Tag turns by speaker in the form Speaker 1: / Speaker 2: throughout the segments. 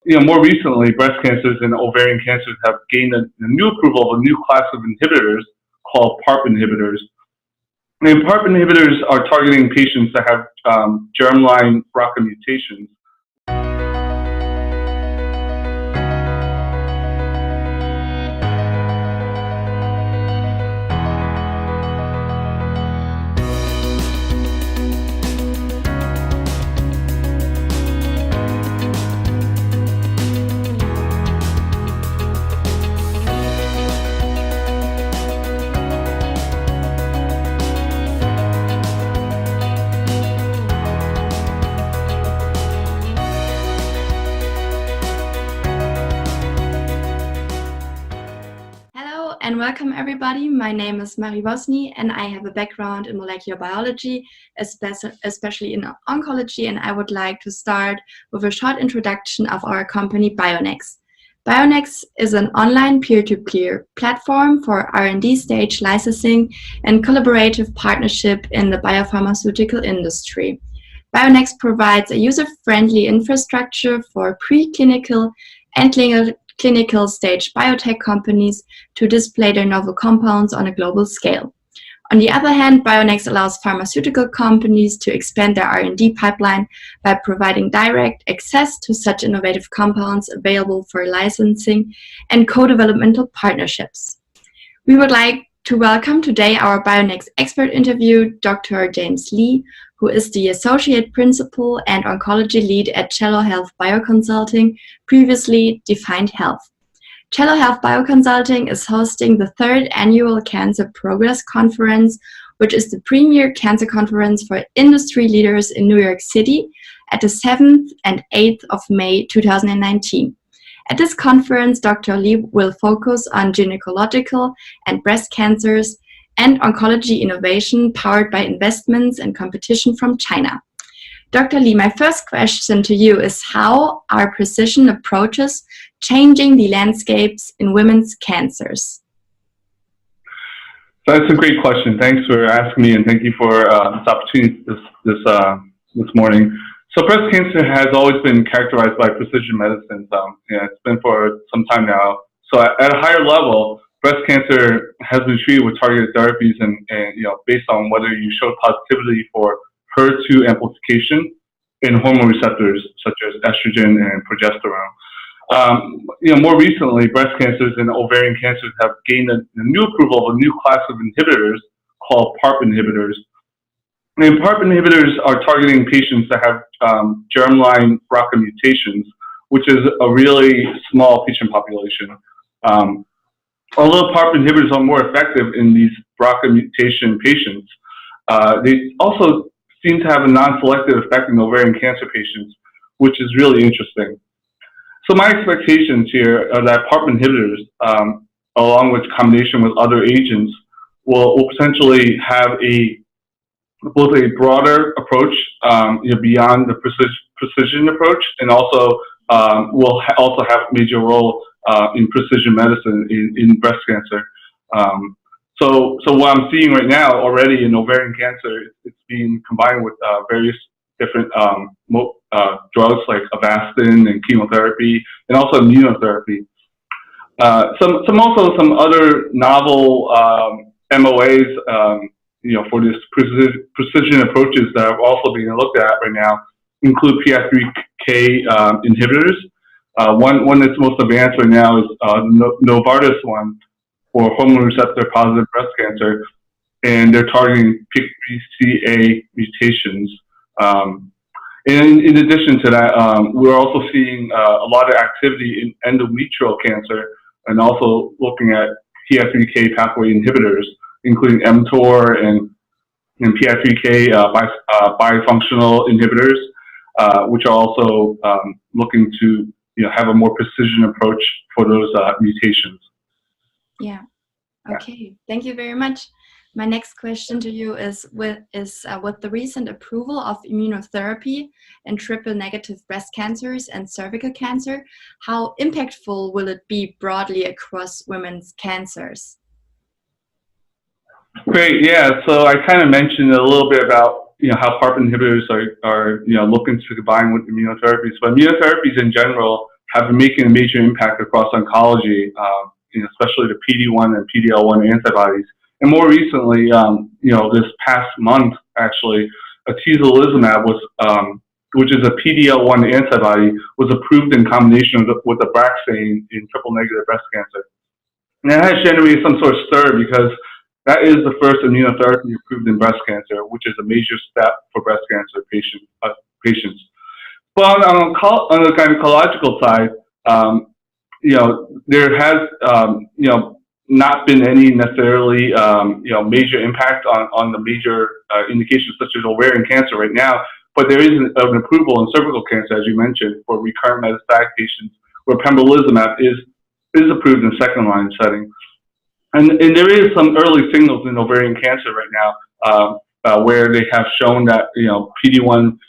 Speaker 1: More recently, breast cancers and ovarian cancers have gained a new approval of a new class of inhibitors called PARP inhibitors. And PARP inhibitors are targeting patients that have germline BRCA mutations.
Speaker 2: And welcome everybody. My name is Marie Bosny and I have a background in molecular biology, especially in oncology, and I would like to start with a short introduction of our company BioNeex. BioNeex is an online peer-to-peer platform for R&D stage licensing and collaborative partnership in the biopharmaceutical industry. BioNeex provides a user-friendly infrastructure for preclinical and clinical stage biotech companies to display their novel compounds on a global scale. On the other hand, BioNeex allows pharmaceutical companies to expand their R&D pipeline by providing direct access to such innovative compounds available for licensing and co-developmental partnerships. We would like to welcome today our BioNeex expert interview, Dr. James Lee, who is the Associate Principal and Oncology Lead at Cello Health BioConsulting, previously Defined Health. Cello Health BioConsulting is hosting the 3rd Annual Cancer Progress Conference, which is the premier cancer conference for industry leaders in New York City at the 7th and 8th of May 2019. At this conference, Dr. Lee will focus on gynecological and breast cancers and oncology innovation powered by investments and competition from China. Dr. Lee, my first question to you is, how are precision approaches changing the landscapes in women's cancers?
Speaker 1: That's a great question. Thanks for asking me, and thank you for this opportunity this morning. So breast cancer has always been characterized by precision medicine. It's been for some time now. So at a higher level, breast cancer has been treated with targeted therapies, and based on whether you show positivity for HER2 amplification in hormone receptors such as estrogen and progesterone. More recently, breast cancers and ovarian cancers have gained a new approval of a new class of inhibitors called PARP inhibitors. And PARP inhibitors are targeting patients that have germline BRCA mutations, which is a really small patient population. Although PARP inhibitors are more effective in these BRCA mutation patients, they also seem to have a non-selective effect in ovarian cancer patients, which is really interesting. So my expectations here are that PARP inhibitors, along with combination with other agents, will potentially have both a broader approach beyond the precision approach, and also will also have a major role in precision medicine in breast cancer. So what I'm seeing right now already in ovarian cancer, it's being combined with various different drugs like Avastin and chemotherapy, and also immunotherapy. Some other novel MOAs, for this precision approaches that are also being looked at right now include PI3K inhibitors. One that's most advanced right now is Novartis one for hormone receptor positive breast cancer, and they're targeting PIK3CA mutations. And in addition to that, we're also seeing a lot of activity in endometrial cancer, and also looking at PI3K pathway inhibitors, including mTOR and PI3K bifunctional inhibitors, which are also looking to have a more precision approach for those mutations.
Speaker 2: Yeah. Okay. Thank you very much. My next question to you is with the recent approval of immunotherapy in triple-negative breast cancers and cervical cancer, how impactful will it be broadly across women's cancers?
Speaker 1: Great. Yeah. So I kind of mentioned a little bit about how PARP inhibitors are looking to combine with immunotherapies, but immunotherapies in general have been making a major impact across oncology, especially the PD-1 and PD-L1 antibodies. And more recently, this past month, actually, atezolizumab which is a PD-L1 antibody, was approved in combination with Abraxane in triple-negative breast cancer. And that has generated some sort of stir because that is the first immunotherapy approved in breast cancer, which is a major step for breast cancer patients. But on the gynecological side, there has, not been any necessarily, major impact on the major indications such as ovarian cancer right now. But there is an approval in cervical cancer, as you mentioned, for recurrent metastatic patients, where pembrolizumab is approved in second-line setting. And there is some early signals in ovarian cancer right now, where they have shown that PD-1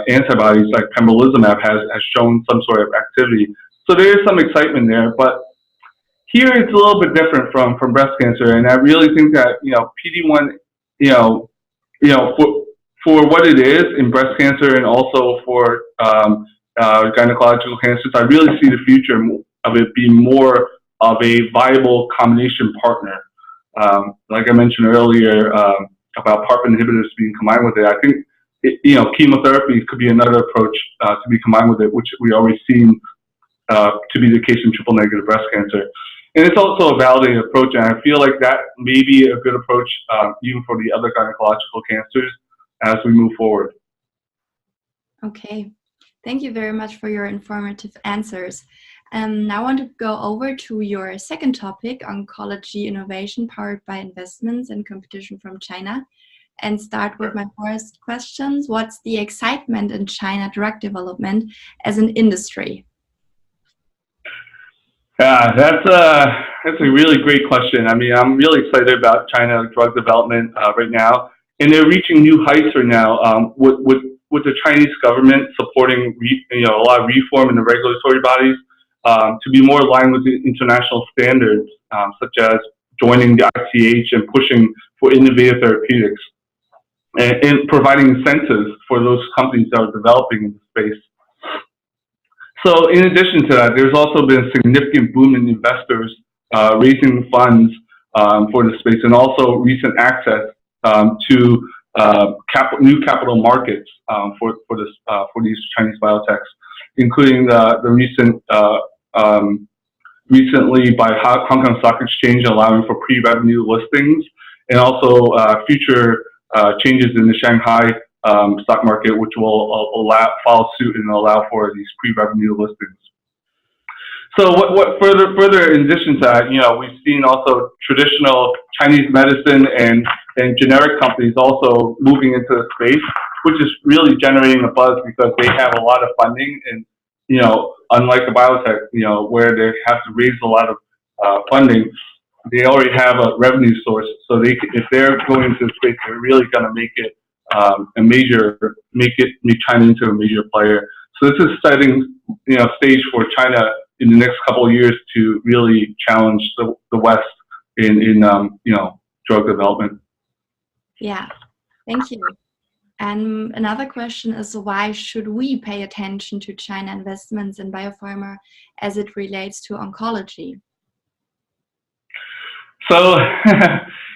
Speaker 1: antibodies like pembrolizumab has shown some sort of activity. So there is some excitement there, but here it's a little bit different from breast cancer, and I really think that PD-1, for what it is in breast cancer and also for gynecological cancers, I really see the future of it being more of a viable combination partner. Like I mentioned earlier about PARP inhibitors being combined with it, I think chemotherapy could be another approach to be combined with it, which we already seen to be the case in triple-negative breast cancer. And it's also a validated approach, and I feel like that may be a good approach even for the other gynecological cancers as we move forward.
Speaker 2: Okay, thank you very much for your informative answers. Now I want to go over to your second topic, oncology innovation powered by investments and competition from China, and start with my first questions. What's the excitement in China drug development as an industry?
Speaker 1: Yeah, that's a really great question. I mean, I'm really excited about China drug development right now, and they're reaching new heights right now with the Chinese government supporting a lot of reform in the regulatory bodies to be more aligned with the international standards, such as joining the ICH and pushing for innovative therapeutics, and providing incentives for those companies that are developing in the space. So in addition to that, there's also been a significant boom in investors raising funds for the space, and also recent access to new capital markets for these Chinese biotechs, including the recent recently by Hong Kong Stock Exchange allowing for pre-revenue listings, and also future changes in the Shanghai stock market, which will follow suit and allow for these pre-revenue listings. So what further in addition to that, we've seen also traditional Chinese medicine and generic companies also moving into the space, which is really generating a buzz because they have a lot of funding, and unlike the biotech, where they have to raise a lot of funding, they already have a revenue source. So if they're going into the space, they're really going to make China into a major player. So this is a exciting, stage for China in the next couple of years to really challenge the West in drug development.
Speaker 2: Yeah, thank you. And another question is, why should we pay attention to China investments in biopharma as it relates to oncology? So,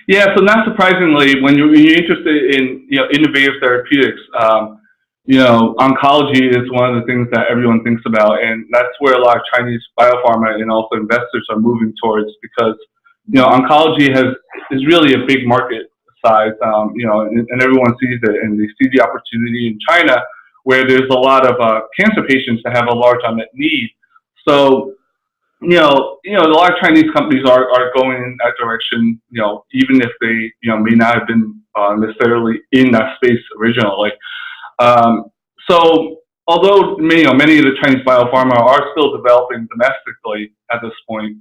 Speaker 1: yeah, so not surprisingly, when you're interested in innovative therapeutics, oncology is one of the things that everyone thinks about, and that's where a lot of Chinese biopharma and also investors are moving towards, because oncology is really a big market size, and everyone sees it, and they see the opportunity in China where there's a lot of cancer patients that have a large unmet need. So a lot of Chinese companies are going in that direction, even if they, may not have been necessarily in that space originally. So although many of the Chinese biopharma are still developing domestically at this point,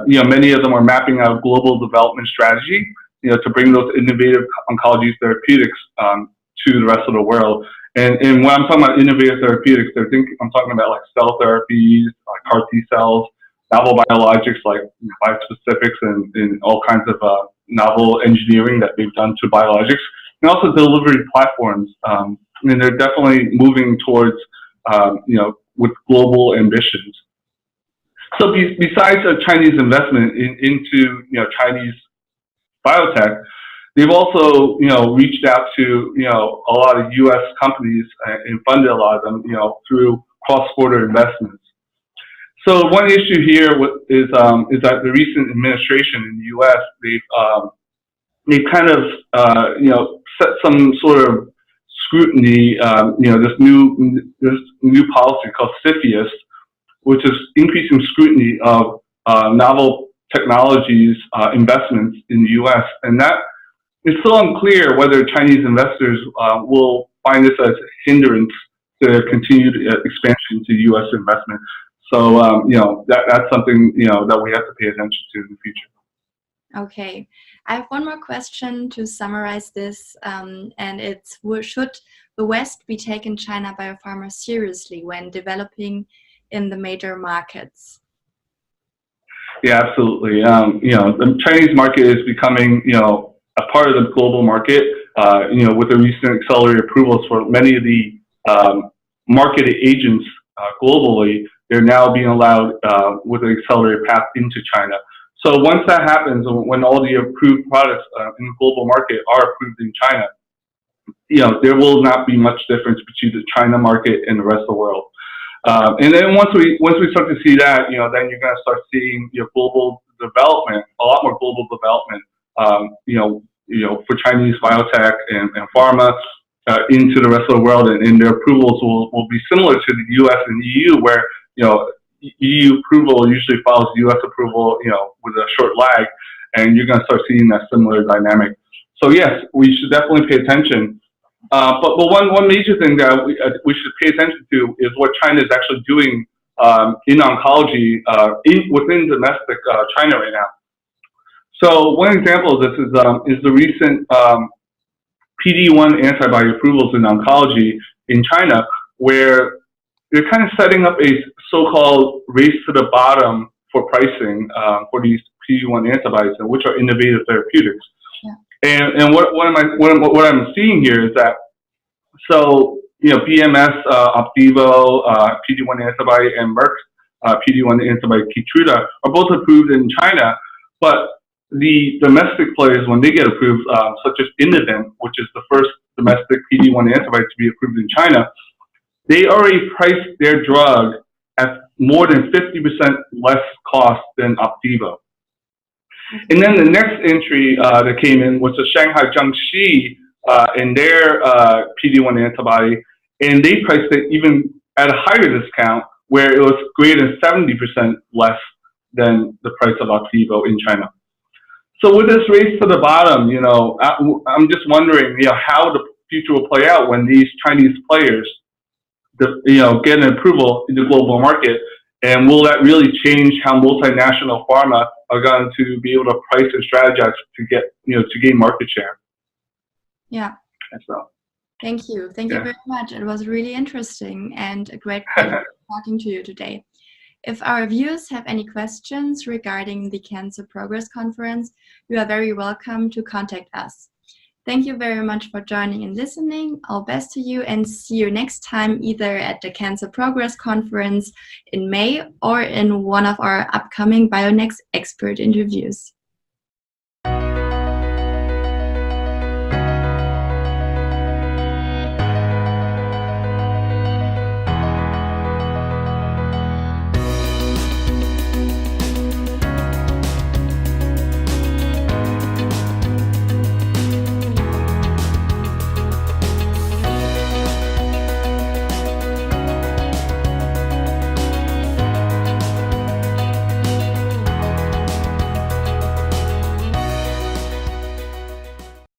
Speaker 1: many of them are mapping out a global development strategy, to bring those innovative oncology therapeutics to the rest of the world. And when I'm talking about innovative therapeutics, I'm talking about like cell therapies, like CAR T cells, novel biologics like bispecifics, and all kinds of novel engineering that they've done to biologics, and also delivery platforms. And they're definitely moving towards, with global ambitions. So besides a Chinese investment into Chinese biotech, they've also reached out to a lot of U.S. companies and funded a lot of them through cross-border investments. So one issue here is that the recent administration in the U.S. they've kind of set some sort of scrutiny. This new policy called CFIUS, which is increasing scrutiny of novel technologies investments in the U.S. And that it's still unclear whether Chinese investors will find this as a hindrance to their continued expansion to U.S. investment. So that's something that we have to pay attention to in the future.
Speaker 2: Okay, I have one more question to summarize this, and it's: should the West be taking China biopharma seriously when developing in the major markets?
Speaker 1: Yeah, absolutely. The Chinese market is becoming a part of the global market. With the recent accelerated approvals for many of the marketed agents globally, they're now being allowed with an accelerated path into China. So once that happens, when all the approved products in the global market are approved in China, there will not be much difference between the China market and the rest of the world. And then once we start to see that, then you're going to start seeing global development, a lot more global development, for Chinese biotech and pharma into the rest of the world, and their approvals will be similar to the U.S. and EU, where EU approval usually follows U.S. approval, with a short lag, and you're going to start seeing that similar dynamic. So yes, we should definitely pay attention. But one major thing that we should pay attention to is what China is actually doing in oncology within domestic China right now. So one example of this is the recent PD-1 antibody approvals in oncology in China, where they're kind of setting up a so-called race to the bottom for pricing for these PD-1 antibodies, which are innovative therapeutics. Yeah. And what I'm seeing here is that BMS, Opdivo, PD-1 antibody, and Merck's PD-1 antibody Keytruda are both approved in China, but the domestic players, when they get approved, such as Innovent, which is the first domestic PD-1 antibody to be approved in China, they already priced their drug at more than 50% less cost than Opdivo. And then the next entry that came in was the Shanghai Jiangxi in their PD-1 antibody, and they priced it even at a higher discount, where it was greater than 70% less than the price of Opdivo in China. So with this race to the bottom, I'm just wondering, how the future will play out when these Chinese players, get an approval in the global market, and will that really change how multinational pharma are going to be able to price and strategize to gain market share?
Speaker 2: Yeah.
Speaker 1: So,
Speaker 2: thank you. Thank you very much. It was really interesting and a great pleasure talking to you today. If our viewers have any questions regarding the Cancer Progress Conference, you are very welcome to contact us. Thank you very much for joining and listening. All best to you, and see you next time, either at the Cancer Progress Conference in May or in one of our upcoming BioNeex expert interviews.